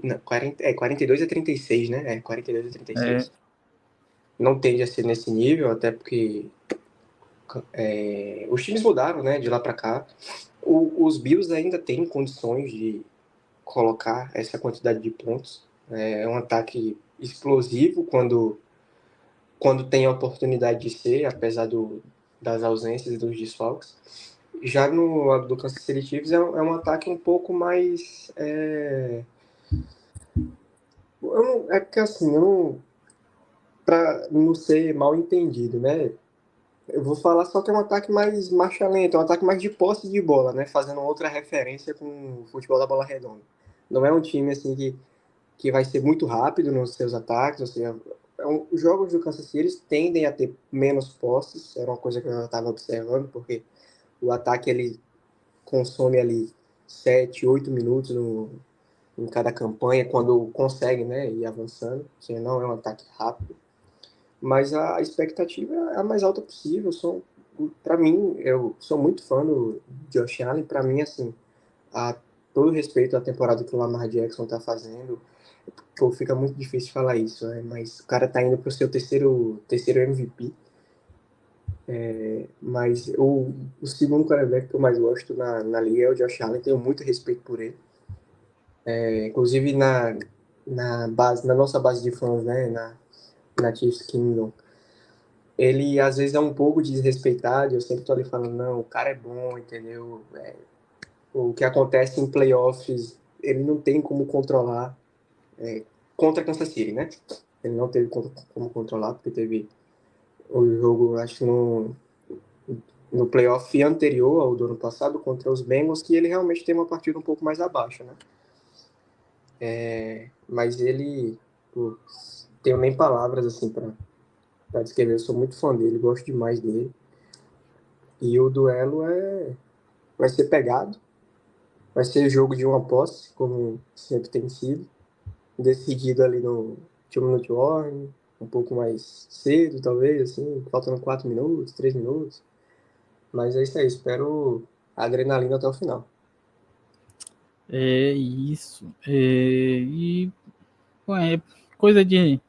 não, 42 a 36, né? 42 a É, 36. Não tende a ser nesse nível, até porque os times mudaram, né? De lá para cá. Os Bills ainda têm condições de colocar essa quantidade de pontos. É um ataque explosivo quando tem a oportunidade de ser, apesar das ausências e dos desfalques. Já no lado do Kansas City Chiefs é um ataque um pouco mais. É porque assim, eu não, para não ser mal entendido, né? Eu vou falar só que é um ataque mais marcha lenta, é um ataque mais de posse de bola, né? Fazendo outra referência com o futebol da bola redonda. Não é um time assim que vai ser muito rápido nos seus ataques, ou seja, os jogos do Kansas City eles tendem a ter menos posses, era uma coisa que eu estava observando, porque o ataque ele consome ali 7, 8 minutos em cada campanha, quando consegue, né, ir avançando, que não é um ataque rápido, mas a expectativa é a mais alta possível. Para mim, eu sou muito fã do Josh Allen. Para mim, assim, a todo respeito à temporada que o Lamar Jackson tá fazendo, pô, fica muito difícil falar isso, né? Mas o cara tá indo pro seu terceiro MVP. Mas o segundo quarterback que eu mais gosto na liga é o Josh Allen. Tenho muito respeito por ele. Inclusive na nossa base de fãs, né? Na Chiefs Kingdom. Ele às vezes é um pouco desrespeitado. Eu sempre tô ali falando, não, o cara é bom, entendeu? O que acontece em playoffs, ele não tem como controlar contra Kansas City, né? Ele não teve como controlar, porque teve o jogo, acho que no playoff anterior ao do ano passado, contra os Bengals, que ele realmente tem uma partida um pouco mais abaixo, né? Mas ele, pô, tenho nem palavras assim para descrever. Eu sou muito fã dele, gosto demais dele. E o duelo vai ser pegado, vai ser jogo de uma posse, como sempre tem sido, decidido ali no 2 minute warning, um pouco mais cedo, talvez, assim, faltando 4 minutos, 3 minutos. Mas é isso aí, espero a adrenalina até o final. isso. E bom, é coisa de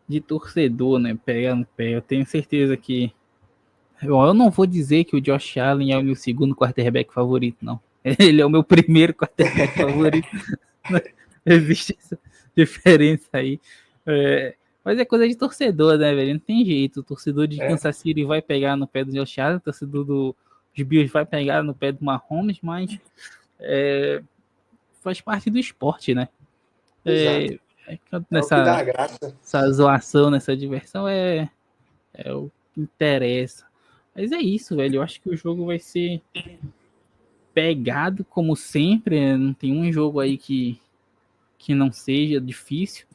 de torcedor, né? Pegar no pé. Eu tenho certeza que. Eu não vou dizer que o Josh Allen é o meu segundo quarterback favorito, não. Ele é o meu primeiro quarterback favorito. Existe essa diferença aí. É, mas é coisa de torcedor, né, velho? Não tem jeito. O torcedor de É, Kansas City vai pegar no pé do Josh Allen, o torcedor dos Bills vai pegar no pé do Mahomes, mas faz parte do esporte, né? exato. É o que dá Nessa graça. essa zoação, nessa diversão é o que interessa. Mas é isso, velho. Eu acho que o jogo vai ser pegado como sempre. Não tem um jogo aí que não seja difícil.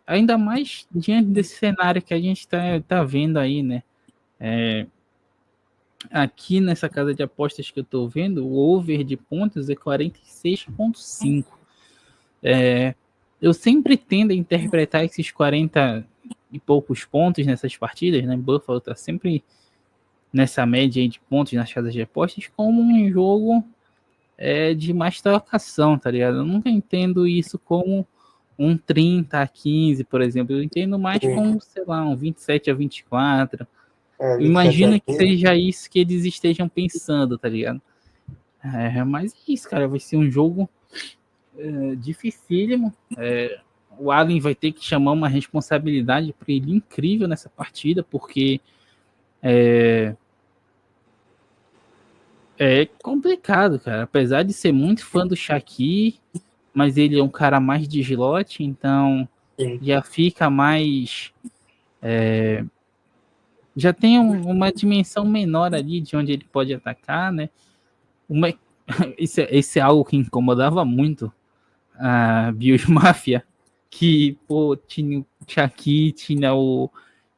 Ainda mais diante desse cenário que a gente tá vendo aí, né? Aqui nessa casa de apostas que eu tô vendo, o over de pontos é 46,5. Eu sempre tendo a interpretar esses 40 e poucos pontos nessas partidas, né? Buffalo tá sempre nessa média aí de pontos nas casas de apostas como um jogo de mais trocação, tá ligado? Eu nunca entendo isso como um 30-15, por exemplo. Eu entendo mais como, sei lá, um 27-24. É, 27 a Imagina que 15. seja isso que eles estejam pensando, tá ligado? Mas é isso, cara. Vai ser um jogo dificílimo. O Allen vai ter que chamar uma responsabilidade para ele incrível nessa partida, porque é complicado, cara. Apesar de ser muito fã do Shaqiri, mas ele é um cara mais de slot, então Sim. já fica mais. Já tem uma dimensão menor ali de onde ele pode atacar, né? Uma, esse é algo que incomodava muito a Bills Mafia, que, pô, tinha o Shaqiri, tinha o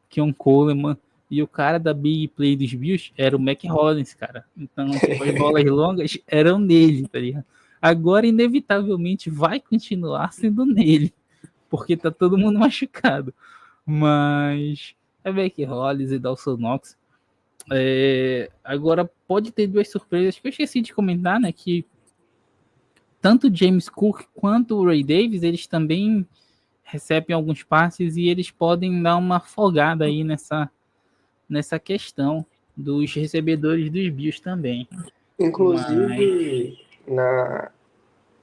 Keon Coleman, e o cara da big play dos Bills era o Mac Hollins, cara. Então, tipo, as bolas longas eram nele, tá ligado? Agora, inevitavelmente, vai continuar sendo nele, porque tá todo mundo machucado. Mas é Mac Hollins e Dawson Knox. Agora, pode ter duas surpresas que eu esqueci de comentar, né? Que tanto o James Cook quanto o Ray Davis, eles também recebem alguns passes e eles podem dar uma folgada aí nessa questão dos recebedores dos Bills também. Mas Inclusive,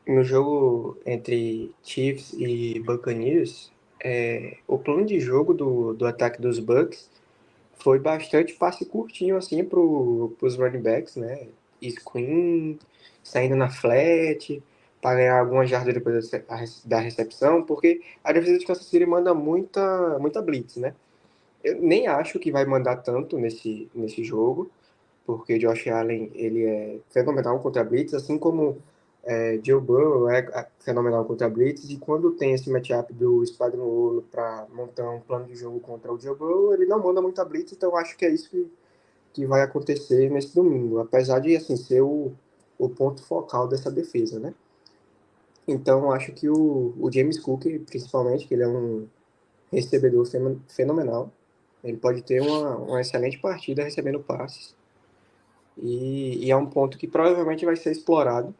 no jogo entre Chiefs e Buccaneers, o plano de jogo do ataque dos Bucks foi bastante passe curtinho assim pros running backs, né? Screen, saindo na flat, para ganhar algumas jardas depois da recepção, porque a defesa de Kansas City manda muita blitz, né? Eu nem acho que vai mandar tanto nesse jogo, porque Josh Allen ele é fenomenal contra blitz, assim como Joe Burrow é fenomenal contra blitz, e quando tem esse matchup do espada no olho para montar um plano de jogo contra o Joe Burrow, ele não manda muita blitz, então eu acho que é isso que vai acontecer nesse domingo, apesar de assim ser o ponto focal dessa defesa, né? Então eu acho que o James Cook, principalmente, que ele é um recebedor fenomenal, ele pode ter uma excelente partida recebendo passes. E é um ponto que provavelmente vai ser explorado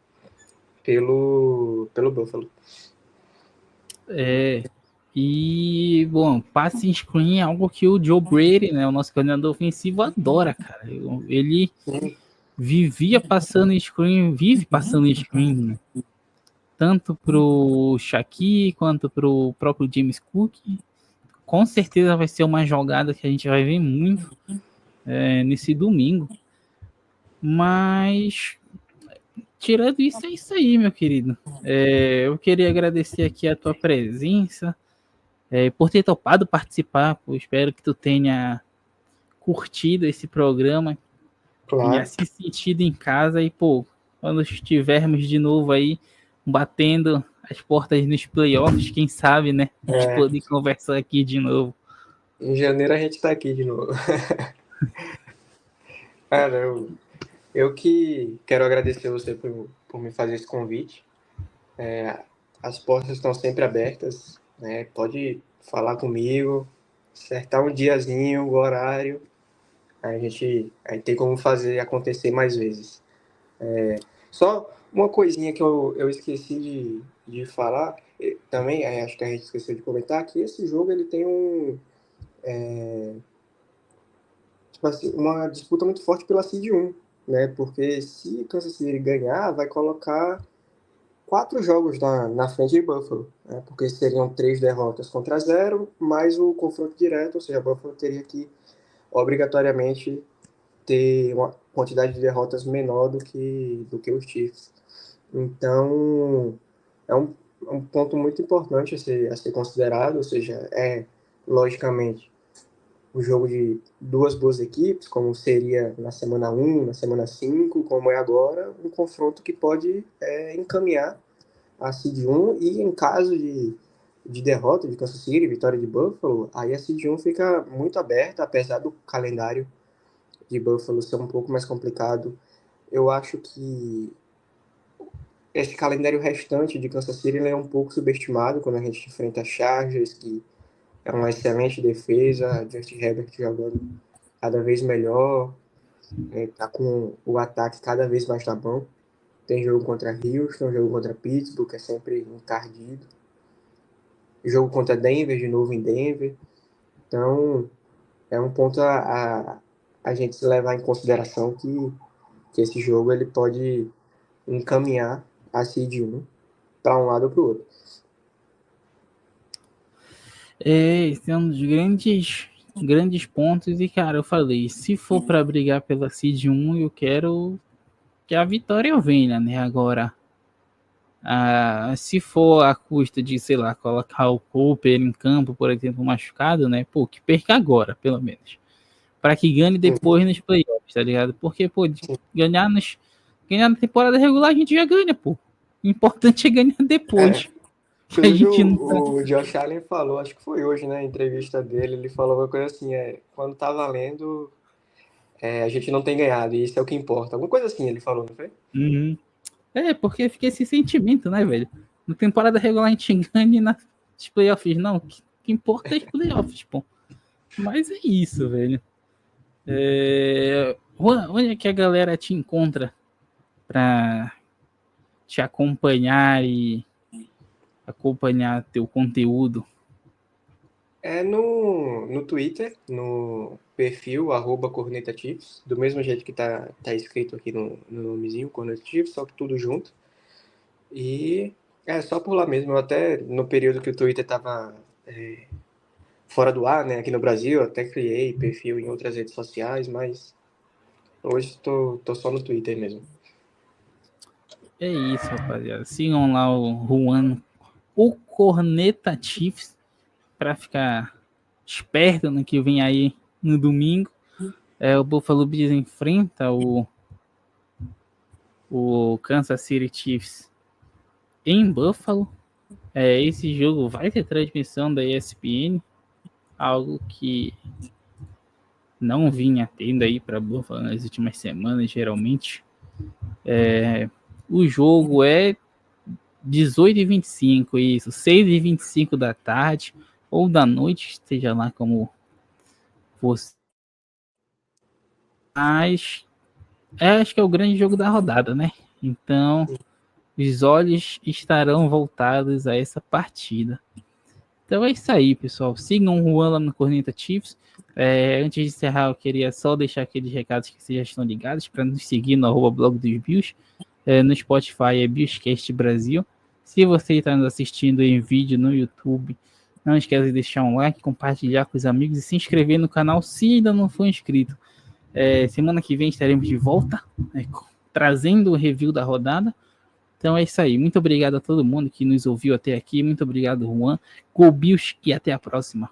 pelo Buffalo. e bom, passe em screen é algo que o Joe Brady, né, o nosso coordenador ofensivo, adora, cara. Ele vivia passando em screen, vive passando em screen, né? Tanto pro Shaqiri quanto pro próprio James Cook. Com certeza vai ser uma jogada que a gente vai ver muito nesse domingo. Mas tirando isso, é isso aí, meu querido. Eu queria agradecer aqui a tua presença, por ter topado participar. Pô, espero que tu tenha curtido esse programa, tenha Claro. se sentido em casa e, pô, quando estivermos de novo aí batendo as portas nos playoffs, quem sabe, né? A gente É, poder conversar aqui de novo. em janeiro a gente tá aqui de novo. Cara, eu que quero agradecer você por me fazer esse convite. As portas estão sempre abertas, né? Pode falar comigo, acertar um diazinho, o horário, aí tem como fazer acontecer mais vezes. Só uma coisinha que eu esqueci de falar, também, acho que a gente esqueceu de comentar, que esse jogo ele tem tipo assim, uma disputa muito forte pela seed 1, né? Porque se Kansas City ganhar, vai colocar 4 jogos na frente de Buffalo, né? Porque seriam 3 derrotas contra 0, mais o confronto direto, ou seja, Buffalo teria que obrigatoriamente ter uma quantidade de derrotas menor do que os Chiefs. Então, é um ponto muito importante a ser considerado, ou seja, logicamente, o jogo de duas boas equipes, como seria na semana 1, na semana 5, como é agora, um confronto que pode encaminhar a seed 1 e em caso de derrota de Kansas City, vitória de Buffalo, aí a seed 1 fica muito aberta, apesar do calendário de Buffalo ser um pouco mais complicado. Eu acho que esse calendário restante de Kansas City é um pouco subestimado quando a gente enfrenta Chargers, que é uma excelente defesa, Justin Herbert jogando cada vez melhor, tá com o ataque cada vez mais na mão. Tem jogo contra Houston, jogo contra Pittsburgh, que é sempre encardido. Jogo contra Denver, de novo em Denver. Então, é um ponto a gente se levar em consideração que esse jogo ele pode encaminhar a seed 1 para um lado ou para o outro. Esse é um dos grandes pontos. E, cara, eu falei, se for para brigar pela seed 1, eu quero que a vitória venha, né? Agora, se for a custa de, sei lá, colocar o Cooper em campo, por exemplo, machucado, né? Pô, que perca agora, pelo menos. Para que ganhe depois nos playoffs, tá ligado? Porque, pô, ganhar na temporada regular a gente já ganha, pô. O importante é ganhar depois. Inclusive, o Josh Allen falou, acho que foi hoje, né, a entrevista dele, ele falou uma coisa assim, quando tá valendo, a gente não tem ganhado, e isso é o que importa. Alguma coisa assim ele falou, não foi? Uhum. Porque fica esse sentimento, né, velho? Na temporada regular a gente ganha e nas playoffs não. O que importa é os playoffs, pô. Mas é isso, velho. Onde é que a galera te encontra pra te acompanhar e acompanhar teu conteúdo? No Twitter, no perfil @cornetachiefs, do mesmo jeito que tá escrito aqui no nomezinho, Corneta Chiefs, só que tudo junto. E é só por lá mesmo. Eu até, no período que o Twitter tava fora do ar, né, aqui no Brasil, eu até criei perfil em outras redes sociais, mas hoje tô só no Twitter mesmo. É isso, rapaziada. Sigam lá o Juan, o Corneta Chiefs, pra ficar esperto no que vem aí no domingo. O Buffalo Bills enfrenta o Kansas City Chiefs em Buffalo. Esse jogo vai ter transmissão da ESPN, algo que não vinha tendo aí para Buffalo nas últimas semanas, geralmente. O jogo é 18h25, isso, 6h25 da tarde ou da noite, esteja lá como fosse. Mas acho que é o grande jogo da rodada, né? Então, os olhos estarão voltados a essa partida. Então é isso aí, pessoal. Sigam o Juan lá no Corneta Chiefs. Antes de encerrar, eu queria só deixar aqueles recados que vocês já estão ligados para nos seguir no @blog dos Bills. No Spotify é Billscast Brasil. Se você está nos assistindo em vídeo no YouTube, não esqueça de deixar um like, compartilhar com os amigos e se inscrever no canal se ainda não for inscrito. Semana que vem estaremos de volta, trazendo o review da rodada. Então é isso aí. Muito obrigado a todo mundo que nos ouviu até aqui. Muito obrigado, Juan. Go Bills e até a próxima.